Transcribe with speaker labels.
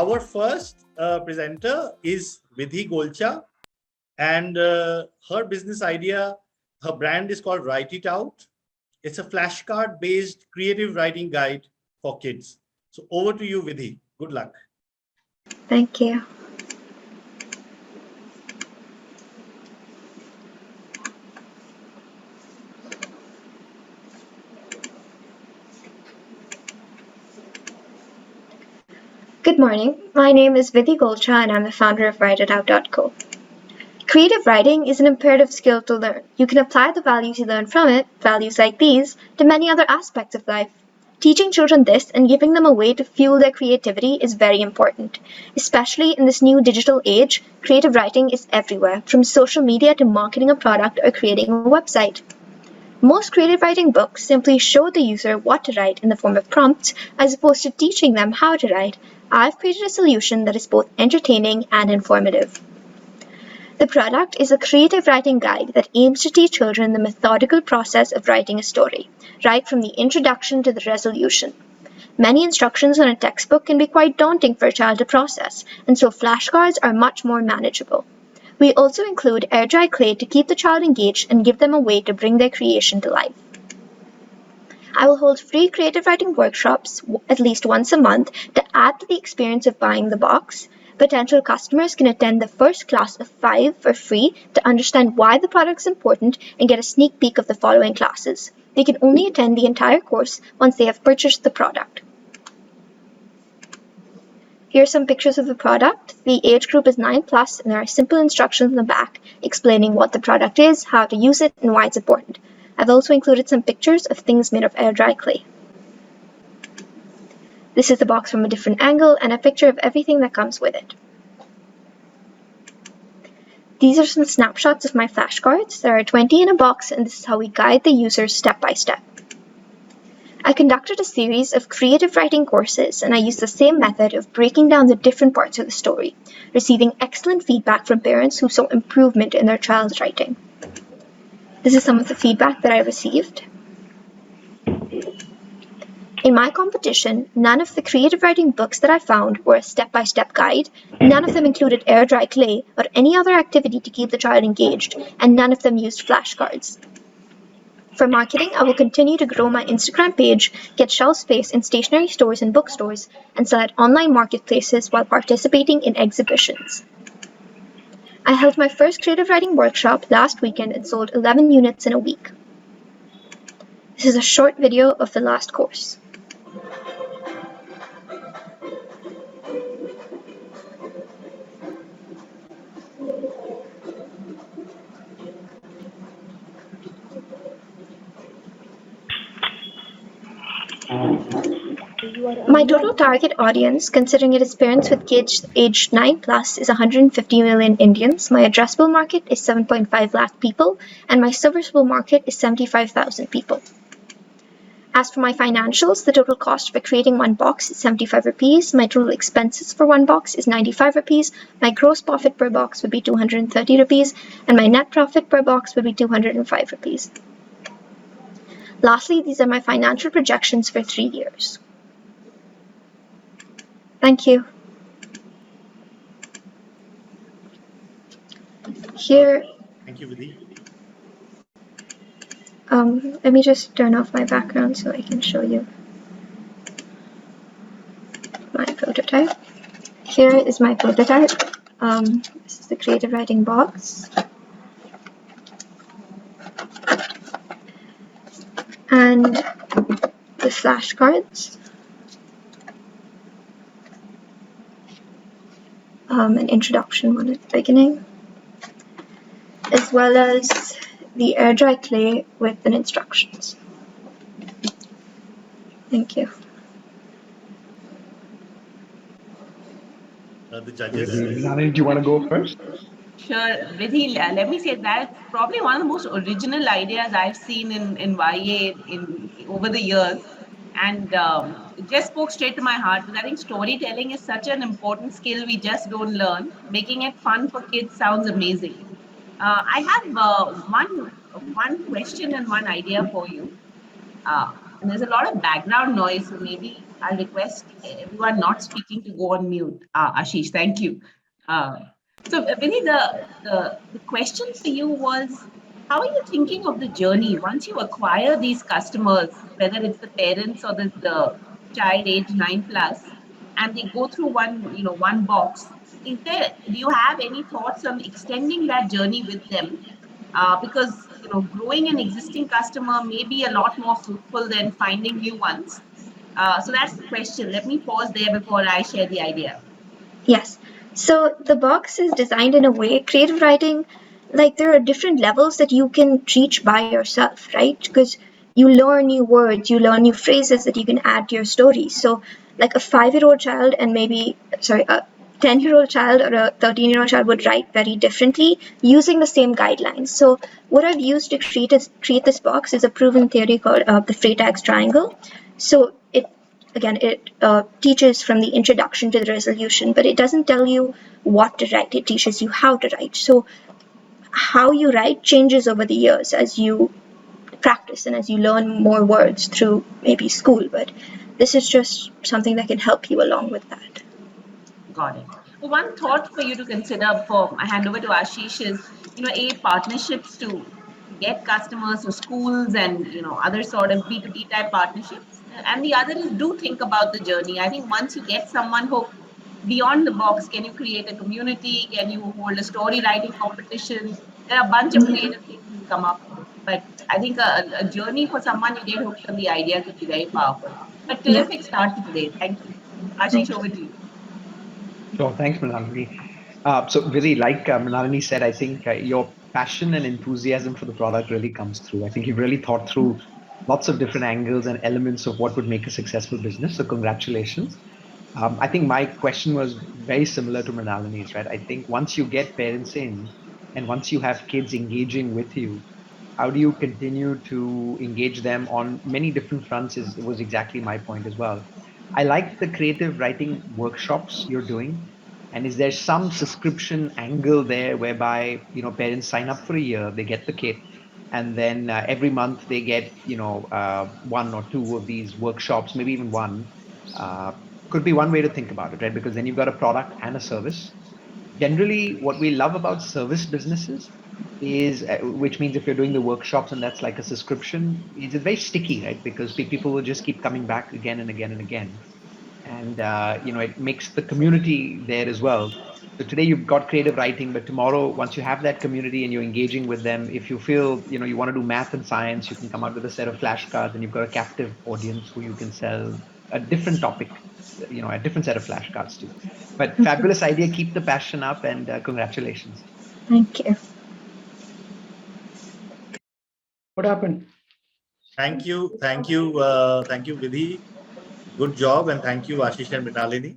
Speaker 1: our first presenter is Vidhi Golchha, and her business idea, her brand is called WriteItOut. It's a flashcard-based creative writing guide for kids. So over to you, Vidhi. Good luck.
Speaker 2: Thank you. Good morning. My name is Vidhi Golchha and I'm the founder of WriteItOut.co. Creative writing is an imperative skill to learn. You can apply the values you learn from it, values like these, to many other aspects of life. Teaching children this and giving them a way to fuel their creativity is very important. Especially in this new digital age, creative writing is everywhere, from social media to marketing a product or creating a website. Most creative writing books simply show the user what to write in the form of prompts, as opposed to teaching them how to write. I've created a solution that is both entertaining and informative. The product is a creative writing guide that aims to teach children the methodical process of writing a story, right from the introduction to the resolution. Many instructions on a textbook can be quite daunting for a child to process, and so flashcards are much more manageable. We also include air-dry clay to keep the child engaged and give them a way to bring their creation to life. I will hold free creative writing workshops at least once a month to add to the experience of buying the box. Potential customers can attend the first class of 5 for free to understand why the product is important and get a sneak peek of the following classes. They can only attend the entire course once they have purchased the product. Here are some pictures of the product. The age group is 9+, and there are simple instructions in the back explaining what the product is, how to use it, and why it's important. I've also included some pictures of things made of air-dry clay. This is the box from a different angle and a picture of everything that comes with it. These are some snapshots of my flashcards. There are 20 in a box, and this is how we guide the users step by step. I conducted a series of creative writing courses, and I used the same method of breaking down the different parts of the story, receiving excellent feedback from parents who saw improvement in their child's writing. This is some of the feedback that I received. In my competition, none of the creative writing books that I found were a step-by-step guide, none of them included air-dry clay or any other activity to keep the child engaged, and none of them used flashcards. For marketing, I will continue to grow my Instagram page, get shelf space in stationery stores and bookstores, and sell at online marketplaces while participating in exhibitions. I held my first creative writing workshop last weekend and sold 11 units in a week. This is a short video of the last course. My total target audience, considering it is parents with kids aged 9+, is 150 million Indians. My addressable market is 7.5 lakh people, and my serviceable market is 75,000 people. As for my financials, the total cost for creating one box is 75 rupees. My total expenses for one box is 95 rupees. My gross profit per box would be 230 rupees, and my net profit per box would be 205 rupees. Lastly, these are my financial projections for 3 years. Thank you. Here.
Speaker 1: Thank you, Vidhi.
Speaker 2: Let me just turn off my background so I can show you my prototype. Here is my prototype. This is the creative writing box. And the flashcards. An introduction one at the beginning, as well as the air-dry clay with the instructions. Thank you.
Speaker 1: The judges.
Speaker 3: Nani, do you want to go first?
Speaker 4: Sure, Vidhi, let me say that's probably one of the most original ideas I've seen in YEA over the years. And it just spoke straight to my heart because I think storytelling is such an important skill we just don't learn. Making it fun for kids sounds amazing. I have one question and one idea for you. And there's a lot of background noise, so maybe I'll request everyone not speaking to go on mute. Ashish, thank you. Vinny, the question for you was, how are you thinking of the journey once you acquire these customers, whether it's the parents or the child age 9 plus, and they go through one box? Do you have any thoughts on extending that journey with them? Because growing an existing customer may be a lot more fruitful than finding new ones. So that's the question. Let me pause there before I share the idea.
Speaker 2: Yes. So the box is designed in a way, creative writing, like there are different levels that you can reach by yourself, right? Because you learn new words, you learn new phrases that you can add to your story. So, like a 5-year-old child and a 10-year-old child or a 13-year-old child would write very differently using the same guidelines. So, what I've used to create this box is a proven theory called the Freytag's triangle. So, it teaches from the introduction to the resolution, but it doesn't tell you what to write. It teaches you how to write. So how you write changes over the years as you practice and as you learn more words through maybe school. But this is just something that can help you along with that.
Speaker 4: Got it. Well, one thought for you to consider before I hand over to Ashish is, partnerships to get customers, so schools and other sort of B2B type partnerships. And the other is, do think about the journey. I think once you get someone hooked, beyond the box, can you create a community? Can you hold a story writing competition? There are a bunch of creative things you come up with. But I think a journey for someone you get hooked on the idea could be very powerful. A
Speaker 2: Yeah.
Speaker 4: terrific start to today. Thank you. Ashish,
Speaker 2: Thanks.
Speaker 4: over to you.
Speaker 3: Sure, thanks, Mrinalini. So, Vidhi, like Mrinalini said, I think your passion and enthusiasm for the product really comes through. I think you've really thought through lots of different angles and elements of what would make a successful business. So, congratulations. I think my question was very similar to Mrinalini's, right? I think once you get parents in and once you have kids engaging with you, how do you continue to engage them on many different fronts was exactly my point as well. I like the creative writing workshops you're doing. And is there some subscription angle there whereby parents sign up for a year, they get the kit, and then every month they get one or two of these workshops, maybe even one. Uh, could be one way to think about it, right? Because then you've got a product and a service. Generally, what we love about service businesses is, which means if you're doing the workshops and that's like a subscription, it's very sticky, right? Because people will just keep coming back again and again and again. And, it makes the community there as well. So today you've got creative writing, but tomorrow, once you have that community and you're engaging with them, if you feel, you want to do math and science, you can come out with a set of flashcards and you've got a captive audience who you can sell a different topic, a different set of flashcards to. But fabulous idea. Keep the passion up and congratulations.
Speaker 2: Thank you.
Speaker 3: What happened?
Speaker 1: Thank you, Vidhi. Good job, and thank you, Ashish and Mrinalini.